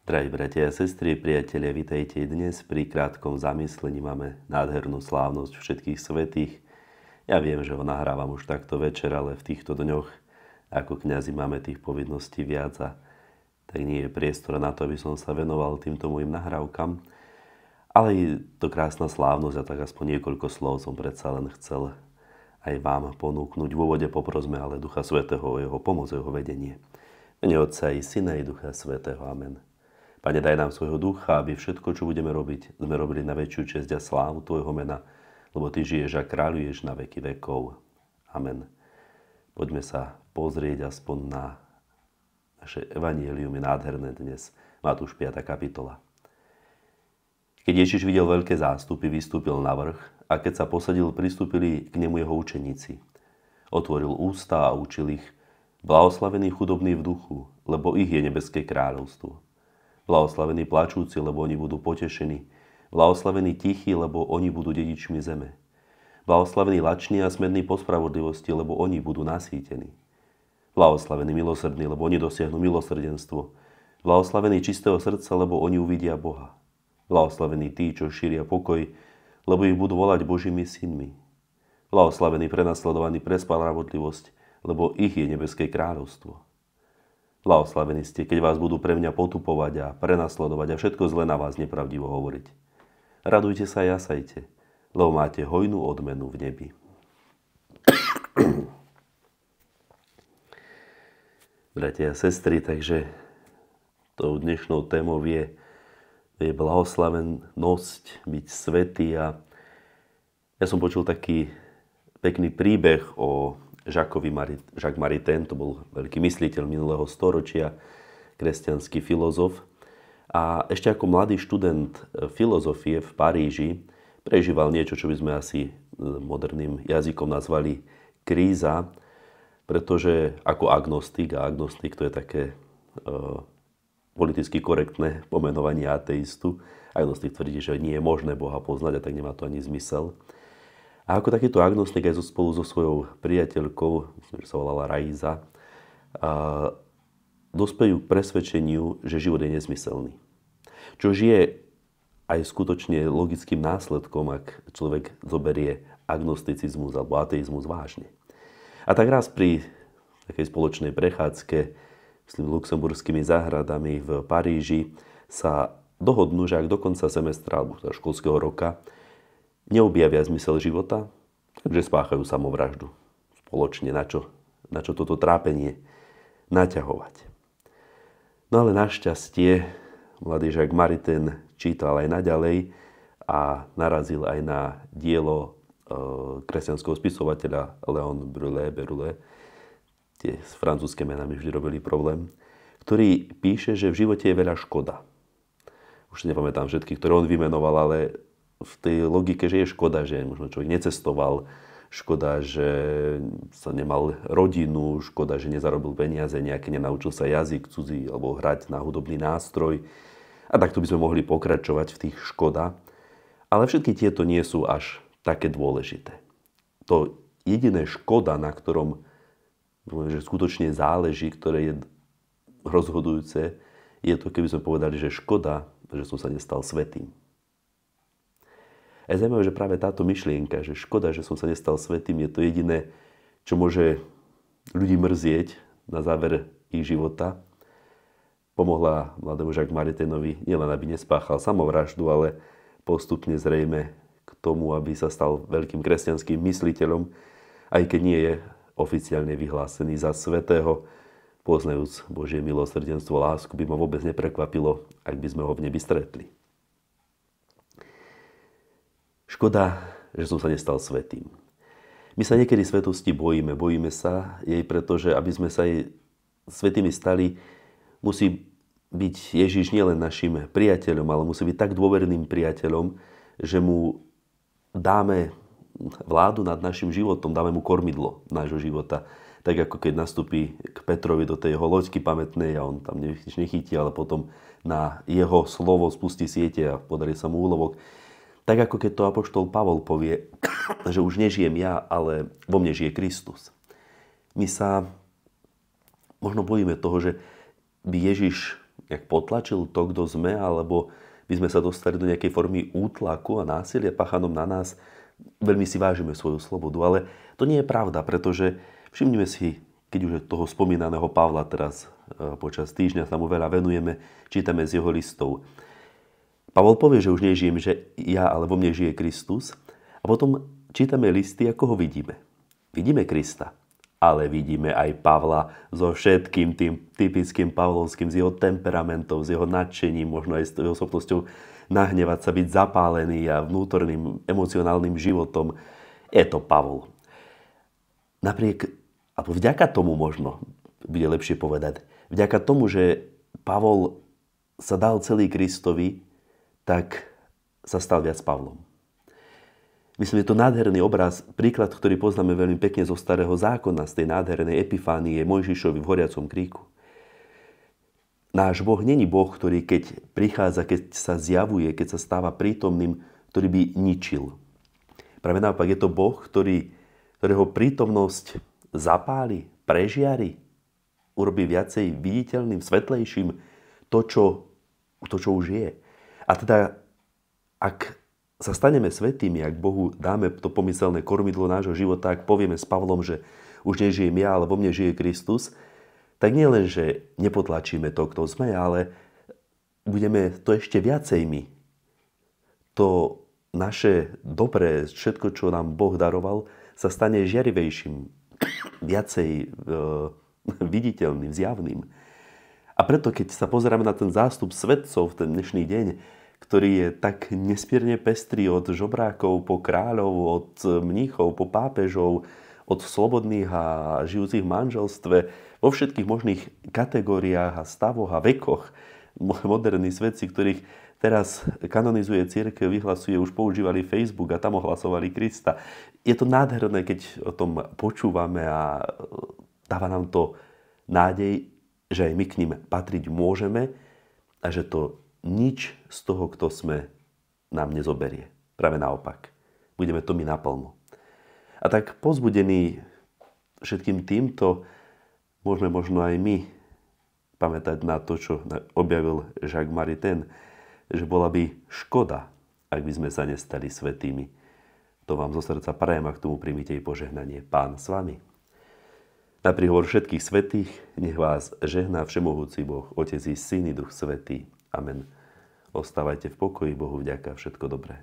Drahí bratia a sestry, priatelia, vitajte dnes. Pri krátkom zamyslení máme nádhernú slávnosť všetkých svätých. Ja viem, že ho nahrávam už takto večer, ale v týchto dňoch ako kňazi máme tých povinností viac a tak nie je priestor na to, aby som sa venoval týmto mojim nahrávkam. Ale je to krásna slávnosť a tak aspoň niekoľko slov som predsa len chcel aj vám ponúknuť. V úvode poprosme ale Ducha Svätého o jeho pomoc, o jeho vedenie. V mene Otca i Syna i Ducha Svätého. Amen. Pane, daj nám svojho ducha, aby všetko, čo budeme robiť, sme robili na väčšiu česť a slávu Tvojho mena, lebo Ty žiješ a kráľuješ na veky vekov. Amen. Poďme sa pozrieť aspoň na naše evanjelium, je nádherné dnes. Matúš 5. kapitola. Keď Ježiš videl veľké zástupy, vystúpil na vrch a keď sa posadil, pristúpili k nemu jeho učeníci. Otvoril ústa a učil ich: Blahoslavení chudobní v duchu, lebo ich je nebeské kráľovstvo. Blahoslavení plačúci, lebo oni budú potešení. Blahoslavení tichí, lebo oni budú dedičmi zeme. Blahoslavení lační a smední po spravodlivosti, lebo oni budú nasýtení. Blahoslavení milosrdní, lebo oni dosiahnu milosrdenstvo. Blahoslavení čistého srdca, lebo oni uvidia Boha. Blahoslavení tí, čo šíria pokoj, lebo ich budú volať Božími synmi. Blahoslavení prenasledovaní pre spravodlivosť, lebo ich je nebeské kráľovstvo. Blahoslavení ste, keď vás budú pre mňa potupovať a prenasledovať a všetko zle na vás nepravdivo hovoriť. Radujte sa a jasajte, lebo máte hojnú odmenu v nebi. Bratia a sestry, takže tou dnešnou témou je blahoslavenosť, byť svätý. A ja som počul taký pekný príbeh o Jacques Maritain, to bol veľký mysliteľ minulého storočia, kresťanský filozof. A ešte ako mladý študent filozofie v Paríži prežíval niečo, čo by sme asi moderným jazykom nazvali kríza, pretože ako agnostik, a agnostik to je také politicky korektné pomenovanie ateistu, agnostik tvrdí, že nie je možné Boha poznať a tak nemá to ani zmysel. A ako takýto agnostik aj spolu so svojou priateľkou, myslím, že sa volala Raiza, dospejú k presvedčeniu, že život je nezmyselný. Čo je aj skutočne logickým následkom, ak človek zoberie agnosticizmus alebo ateizmus vážne. A tak raz pri takej spoločnej prechádzke, myslím, luxemburskými záhradami v Paríži sa dohodnú, že ak do konca semestra alebo školského roka neobjavia zmysel života, takže spáchajú samovraždu. Spoločne na čo toto trápenie naťahovať. No ale našťastie mladý Jacques Maritain čítal aj naďalej a narazil aj na dielo kresťanského spisovateľa Léon Brulé, tie s francúzske menami vždy robili problém, ktorý píše, že v živote je veľa škoda. Už si nepamätám všetky, ktoré on vymenoval, ale v tej logike, že je škoda, že možno človek necestoval, škoda, že sa nemal rodinu, škoda, že nezarobil peniaze, nejaké nenaučil sa jazyk cudzí alebo hrať na hudobný nástroj. A takto by sme mohli pokračovať v tých škoda. Ale všetky tieto nie sú až také dôležité. To jediné škoda, na ktorom že skutočne záleží, ktoré je rozhodujúce, je to, keby sme povedali, že škoda, že som sa nestal svätým. A je zaujímavé, že práve táto myšlienka, že škoda, že som sa nestal svätým, je to jediné, čo môže ľudí mrzieť na záver ich života. Pomohla mladému Jacques Maritainovi nielen, aby nespáchal samovraždu, ale postupne zrejme k tomu, aby sa stal veľkým kresťanským mysliteľom, aj keď nie je oficiálne vyhlásený za svätého. Poznajúc Božie milosrdenstvo, lásku, by ma vôbec neprekvapilo, ak by sme ho v nebi stretli. Škoda, že som sa nestal svätým. My sa niekedy svetosti bojíme sa jej, pretože aby sme sa jej svätými stali, musí byť Ježiš nielen našim priateľom, ale musí byť tak dôverným priateľom, že mu dáme vládu nad našim životom, dáme mu kormidlo nášho života. Tak ako keď nastúpi k Petrovi do tej jeho loďky pamätnej a on tam nič nechytí, ale potom na jeho slovo spustí siete a podarí sa mu úlovok. Tak ako keď to apoštol Pavol povie, že už nežijem ja, ale vo mne žije Kristus. My sa možno bojíme toho, že by Ježiš nejak potlačil to, kto sme, alebo by sme sa dostali do nejakej formy útlaku a násilia páchanom na nás. Veľmi si vážime svoju slobodu, ale to nie je pravda, pretože všimnime si, keď už toho spomínaného Pavla teraz počas týždňa sa mu veľa venujeme, čítame z jeho listov. Pavol povie, že už nežijem, že ja, ale vo mne žije Kristus. A potom čítame listy, ako ho vidíme. Vidíme Krista, ale vidíme aj Pavla so všetkým tým typickým pavlovským, s jeho temperamentom, s jeho nadšením, možno aj s jeho schopnosťou nahnevať sa, byť zapálený a vnútorným emocionálnym životom. Je to Pavol. Alebo vďaka tomu možno, bude lepšie povedať, vďaka tomu, že Pavol sa dal celý Kristovi, tak sa stal viac Pavlom. Myslím, je to nádherný obraz, príklad, ktorý poznáme veľmi pekne zo Starého zákona, z tej nádhernej epifánie Mojžišovi v horiacom kríku. Náš Boh není Boh, ktorý keď prichádza, keď sa zjavuje, keď sa stáva prítomným, ktorý by ničil. Práve naopak je to Boh, ktorého prítomnosť zapáli, prežiari, urobí viacej viditeľným, svetlejším to, čo už je. A teda, ak sa staneme svätými, ak Bohu dáme to pomyselné kormidlo nášho života, ak povieme s Pavlom, že už nežijem ja, ale vo mne žije Kristus, tak nie len, že nepotlačíme to, kto sme, ale budeme to ešte viacej my. To naše dobré, všetko, čo nám Boh daroval, sa stane žiarivejším, viacej viditeľným, zjavným. A preto, keď sa pozeráme na ten zástup svetcov v ten dnešný deň, ktorý je tak nesmierne pestrý od žobrákov po kráľov, od mníchov po pápežov, od slobodných a žijúcich v manželstve, vo všetkých možných kategóriách a stavoch a vekoch. Moderní svetci, ktorých teraz kanonizuje cirkev, vyhlasuje, už používali Facebook a tam ohlasovali Krista. Je to nádherné, keď o tom počúvame a dáva nám to nádej, že aj my k ním patriť môžeme a že to nič z toho, kto sme, nám nezoberie. Práve naopak. Budeme to my naplno. A tak pozbudení všetkým týmto môžeme možno aj my pamätať na to, čo objavil Jacques Maritain, že bola by škoda, ak by sme sa nestali svätými. To vám zo srdca prajem a k tomu príjmite i požehnanie. Pán s vami. Na príhovor všetkých svätých nech vás žehná všemohúci Boh, Otec i Syn i Duch Svätý. Amen. Ostávajte v pokoji, Bohu vďaka, všetko dobré.